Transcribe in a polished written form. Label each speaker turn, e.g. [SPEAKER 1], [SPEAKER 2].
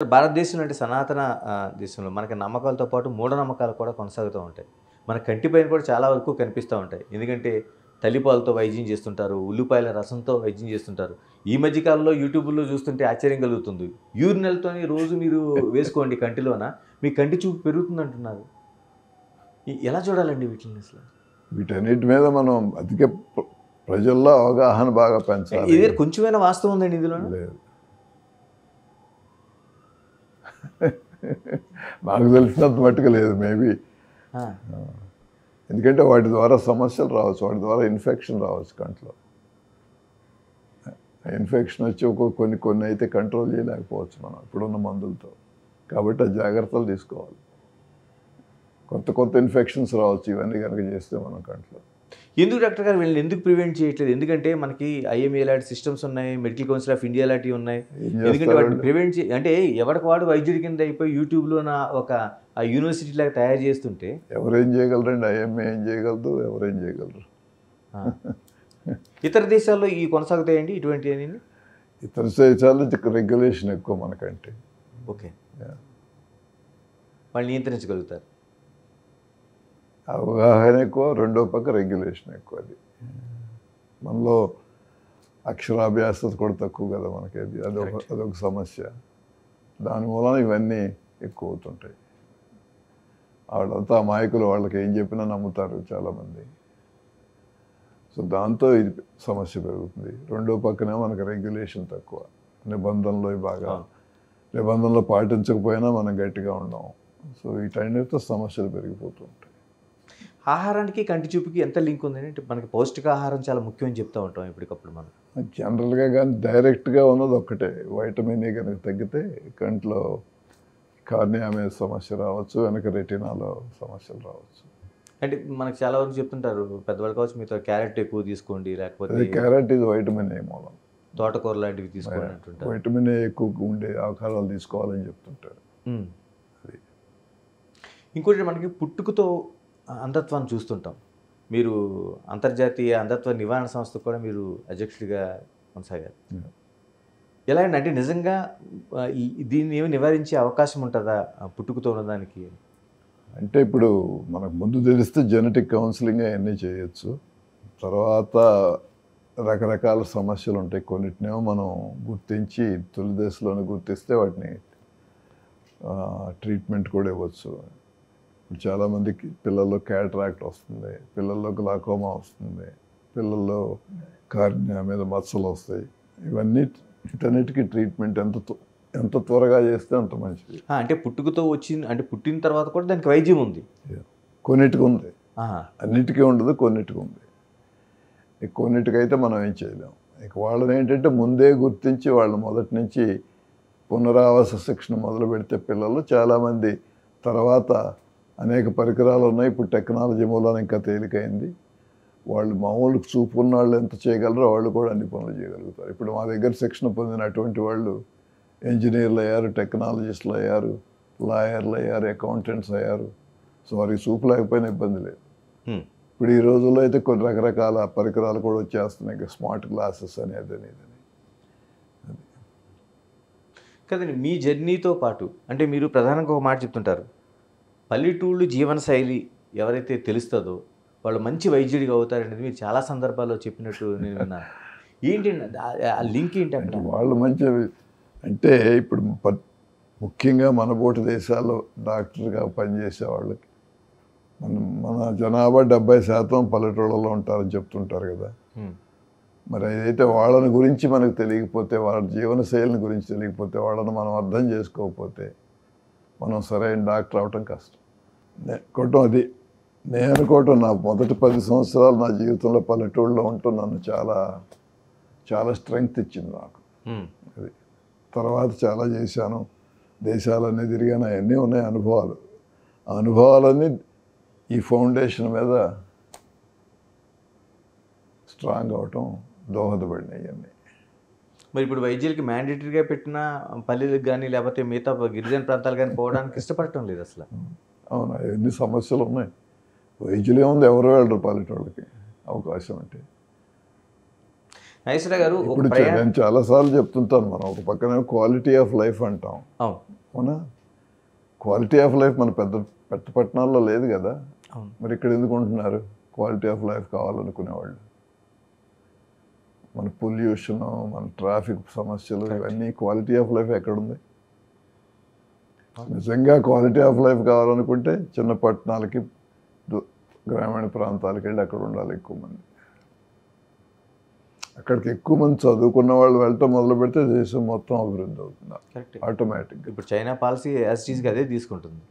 [SPEAKER 1] భారతదేశంలో అంటే సనాతన దేశంలో మనకి నమ్మకాలతో పాటు మూఢనమ్మకాలు కూడా కొనసాగుతూ ఉంటాయి. మన కంటిపైన కూడా చాలా వరకు కనిపిస్తూ ఉంటాయి. ఎందుకంటే తల్లిపాలతో వైద్యం చేస్తుంటారు. ఉల్లిపాయల రసంతో వైద్యం చేస్తుంటారు. ఈ మధ్య కాలంలో యూట్యూబ్‌లో చూస్తుంటే ఆశ్చర్యం కలుగుతుంది. యూరినల్‌తోని రోజు మీరు వేసుకోండి కంటిలోన మీ కంటి చూపు పెరుగుతుందంటున్నారు. ఎలా చూడాలండి వీటిల్ని అసలు?
[SPEAKER 2] వీటన్నిటి మీద మనం అధిక ప్రజల్లో అవగాహన బాగా పెంచాలి.
[SPEAKER 1] ఇదే కొంచెమైనా వాస్తవం ఉందండి ఇందులోన?
[SPEAKER 2] లేదు. నాకు తెలిసినంత మట్టుకు లేదు మేబీ.
[SPEAKER 1] ఆ!
[SPEAKER 2] ఎందుకంటే వాటి ద్వారా సమస్యలు రావచ్చు, వాటి ద్వారా ఇన్ఫెక్షన్ రావచ్చు కంట్లో. ఇన్ఫెక్షన్ వచ్చి కొన్ని అయితే కంట్రోల్ చేయలేకపోవచ్చు మనం ఇప్పుడున్న మందులతో. కాబట్టి ఆ జాగ్రత్తలు తీసుకోవాలి. కొత్త ఇన్ఫెక్షన్స్ రావచ్చు ఇవన్నీ కనుక చేస్తే మనం కంట్లో.
[SPEAKER 1] ఎందుకు డాక్టర్ గారు వీళ్ళని ఎందుకు ప్రివెంట్ చేయట్లేదు? ఎందుకంటే మనకి ఐఎంఏ లాంటి సిస్టమ్స్ ఉన్నాయి, మెడికల్ కౌన్సిల్ ఆఫ్ ఇండియా లాంటివి ఉన్నాయి. ఎందుకంటే వాటిని ప్రివెంట్ అంటే ఎవరికి వాడు వైద్యుడి కింద అయిపోయి యూట్యూబ్‌లోన ఒక యూనివర్సిటీ లాగా తయారు చేస్తుంటే
[SPEAKER 2] ఎవరేం చేయగలరండి? ఐఎంఏ ఏం చేయగలదు? ఎవరేం చేయగలరు?
[SPEAKER 1] ఇతర దేశాల్లో ఈ కొనసాగుతాయండి ఇటువంటివన్నీ?
[SPEAKER 2] ఇతర దేశాల్లో రెగ్యులేషన్ ఎక్కువ మనకంటే.
[SPEAKER 1] ఓకే. వాళ్ళు నియంత్రించగలుగుతారు.
[SPEAKER 2] అవగాహన ఎక్కువ, రెండో పక్క రెగ్యులేషన్ ఎక్కువ. అది మనలో అక్షరాభ్యాసత కూడా తక్కువ కదా మనకి. అదొక సమస్య. దాని మూలన ఇవన్నీ ఎక్కువ అవుతుంటాయి. వాళ్ళంతా అమాయకులు, వాళ్ళకి ఏం చెప్పినా నమ్ముతారు చాలామంది. సో దాంతో ఇది సమస్య పెరుగుతుంది. రెండో పక్కనే మనకు రెగ్యులేషన్ తక్కువ, నిబంధనలు పాటించకపోయినా మనం గట్టిగా ఉండం. సో వీటన్నిటితో సమస్యలు పెరిగిపోతూ ఉంటాయి.
[SPEAKER 1] ఆహారానికి కంటి చూపుకి ఎంత లింక్ ఉందండి? అంటే మనకి పౌష్టికాహారం చాలా ముఖ్యం అని చెప్తూ ఉంటాం ఎప్పటికప్పుడు మనం.
[SPEAKER 2] జనరల్గా కానీ డైరెక్ట్గా ఉన్నది ఒక్కటే, వైటమిన్ ఏ కనుక తగ్గితే కంట్లో కార్నియా మీద సమస్య రావచ్చు, వెనక రెటినాలో సమస్యలు రావచ్చు.
[SPEAKER 1] అంటే మనకు చాలా వరకు చెప్తుంటారు పెద్దవాళ్ళు కావచ్చు, మీతో క్యారెట్ ఎక్కువ తీసుకోండి, లేకపోతే
[SPEAKER 2] క్యారెట్ ఇది వైటమిన్ ఏ మూలం.
[SPEAKER 1] తోటకూర లాంటివి తీసుకోండి అంటుంటారు.
[SPEAKER 2] వైటమిన్ ఏ ఎక్కువ ఉండే ఆహారాలు తీసుకోవాలని చెప్తుంటారు.
[SPEAKER 1] ఇంకోటి మనకి పుట్టుకతో అంధత్వాన్ని చూస్తుంటాం. మీరు అంతర్జాతీయ అంధత్వ నివారణ సంస్థకు కూడా మీరు అధ్యక్షుడిగా కొనసాగారు. ఎలా అంటే నిజంగా దీన్ని ఏమి నివారించే అవకాశం ఉంటుందా పుట్టుకతో ఉన్నదానికి?
[SPEAKER 2] అంటే ఇప్పుడు మనకు ముందు తెలిస్తే జెనెటిక్ కౌన్సిలింగ్ అవన్నీ చేయొచ్చు. తర్వాత రకరకాల సమస్యలు ఉంటాయి. కొన్నిటినేమో మనం గుర్తించి తొలి దశలోనే గుర్తిస్తే వాటిని ట్రీట్మెంట్ కూడా ఇవ్వచ్చు. ఇప్పుడు చాలామందికి పిల్లల్లో క్యాటరాక్ట్ వస్తుంది, పిల్లల్లో గ్లాకోమా వస్తుంది, పిల్లల్లో కార్నియా మీద మచ్చలు వస్తాయి. వీటన్నిటికీ ట్రీట్మెంట్ ఎంత త్వరగా చేస్తే అంత మంచిది.
[SPEAKER 1] అంటే పుట్టుకతో అంటే పుట్టిన తర్వాత కూడా దానికి వైద్యం ఉంది.
[SPEAKER 2] కొన్నిటికి ఉంది, అన్నిటికీ ఉండదు, కొన్నిటికి ఉంది. కొన్నిటికైతే మనం ఏం చేయలేము. ఇక వాళ్ళని ఏంటంటే ముందే గుర్తించి వాళ్ళు మొదటి నుంచి పునరావాస శిక్షణ మొదలు పెడితే పిల్లలు చాలామంది తర్వాత అనేక పరికరాలు ఉన్నాయి. ఇప్పుడు టెక్నాలజీ మూలాన ఇంకా తేలికైంది. వాళ్ళు మామూలు చూపు ఉన్న వాళ్ళు ఎంత చేయగలరో వాళ్ళు కూడా అన్ని పనులు చేయగలుగుతారు. ఇప్పుడు మా దగ్గర శిక్షణ పొందినటువంటి వాళ్ళు ఇంజనీర్లు అయ్యారు, టెక్నాలజిస్టులు అయ్యారు, లాయర్లు అయ్యారు, అకౌంటెంట్స్ అయ్యారు. సో వారికి చూపు లేకపోయినా ఇబ్బంది లేదు. ఇప్పుడు ఈ రోజుల్లో అయితే కొన్ని రకరకాల పరికరాలు కూడా వచ్చేస్తున్నాయి, స్మార్ట్ గ్లాసెస్ అనేది.
[SPEAKER 1] కదండి, మీ జర్నీతో పాటు అంటే మీరు ప్రధానంగా ఒక మాట చెప్తుంటారు, పల్లెటూళ్ళు జీవనశైలి ఎవరైతే తెలుస్తుందో వాళ్ళు మంచి వైద్యుడిగా అవుతారనేది మీరు చాలా సందర్భాల్లో చెప్పినట్టు నేను విన్నాను. ఏంటండి ఆ లింక్ ఏంటి అక్కడ?
[SPEAKER 2] వాళ్ళు మంచి అంటే ఇప్పుడు ముఖ్యంగా మన బోటి దేశాల్లో డాక్టర్గా పనిచేసే వాళ్ళకి మన జనాభా 70% పల్లెటూళ్ళలో ఉంటారని చెప్తుంటారు కదా. మరి అదైతే వాళ్ళని గురించి మనకు తెలియకపోతే, వాళ్ళ జీవనశైలిని గురించి తెలియకపోతే, వాళ్ళని మనం అర్థం చేసుకోకపోతే మనం సరైన డాక్టర్ అవటం కష్టం. నేను అనుకోవటం నా మొదటి 10 సంవత్సరాలు నా జీవితంలో పల్లెటూళ్ళలో ఉంటూ నన్ను చాలా స్ట్రెంగ్త్ ఇచ్చింది నాకు. అది తర్వాత చాలా చేశాను, దేశాలన్నీ తిరిగాను, అవన్నీ ఉన్నాయి అనుభవాలు. ఆ అనుభవాలన్నీ ఈ ఫౌండేషన్ మీద స్ట్రాంగ్ అవటం దోహదపడినాయి అన్నీ.
[SPEAKER 1] మరి ఇప్పుడు వైద్యులకి మ్యాండేటరీగా పెట్టిన పల్లెలకు కానీ లేకపోతే మిగతా గిరిజన ప్రాంతాలు కానీ పోవడానికి ఇష్టపడటం లేదు అసలు.
[SPEAKER 2] అవునా, ఎన్ని సమస్యలు ఉన్నాయి. వైద్యులు ఏముంది, ఎవరు వెళ్ళరు పల్లెటూళ్ళకి అవకాశం అంటే.
[SPEAKER 1] నాగేశ్వరరావు గారు ఒక
[SPEAKER 2] ఇప్పుడు నేను చాలాసార్లు చెప్తుంటాను, మనం ఒక పక్కన క్వాలిటీ ఆఫ్ లైఫ్ అంటాం,
[SPEAKER 1] అవును
[SPEAKER 2] అవునా? క్వాలిటీ ఆఫ్ లైఫ్ మన పెద్ద పట్టణాల్లో లేదు కదా,
[SPEAKER 1] అవును
[SPEAKER 2] మరి ఇక్కడ ఎందుకు ఉంటున్నారు? క్వాలిటీ ఆఫ్ లైఫ్ కావాలనుకునేవాళ్ళు. మన పొల్యూషన్, మన ట్రాఫిక్ సమస్యలు, ఇవన్నీ క్వాలిటీ ఆఫ్ లైఫ్ ఎక్కడుంది? నిజంగా క్వాలిటీ ఆఫ్ లైఫ్ కావాలనుకుంటే చిన్న పట్టణాలకి, గ్రామీణ ప్రాంతాలకు వెళ్ళి అక్కడ ఉండాలి ఎక్కువ మంది. అక్కడికి ఎక్కువ మంది చదువుకున్న వాళ్ళు వెళ్ళటం మొదలు పెడితే దేశం మొత్తం అభివృద్ధి అవుతుంది
[SPEAKER 1] కరెక్ట్.
[SPEAKER 2] ఆటోమేటిక్గా.
[SPEAKER 1] ఇప్పుడు చైనా పాలసీ యాజ్ టీజ్గా అదే తీసుకుంటుంది.